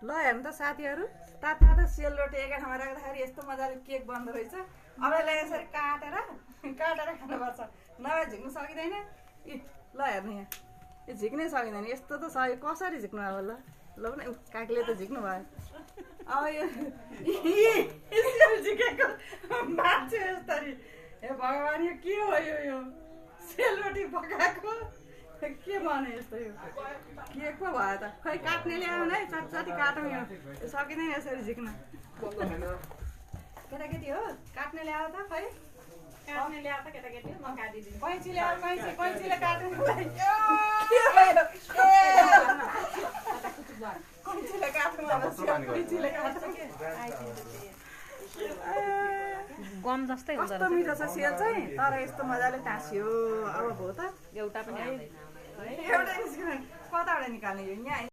ल हेर्नु त साथीहरू, तातो सेलरोटी एका ठाउँमा राख्दाखेरि यस्तो मजाले केक बन्द रहेछ। अब यसलाई यसरी काटेर खानुपर्छ, नभए झिक्नु सकिँदैन। ल हेर्नु यहाँ, यो झिक्नै सकिँदैन। यस्तो त सक्यो, कसरी झिक्नु अब? ल पनि काकीले त झिक्नु भयो। अब यो झिकेको मान्छे यस्तरी, हे भगवान्, यो के हो? यो सेलरोटी पकाएको के भने यस्तो? यो के पो भयो त? खै काट्ने ल्याउनु है, जति काटौँ यो सकिँदैन यसरी झिक्न। केटाकेटी हो, काट्ने ल्याऊ त। खै काट्ने ल्याउ त केटाकेटी, म काटिदिन्छु। कैँची ल्याऊ, कैँचीले काट्नु। कैँचीले काट्नु, कैँचीले काट्नु। गम जस्तै हुन्छ। कस्तो मिठो छ सेल चाहिँ, तर यस्तो मजाले टाँसियो। अब भयो त, एउटा पनि आउँदैन। एउटै निस्किँदैन, कताबाट निकाल्ने यो यहाँ?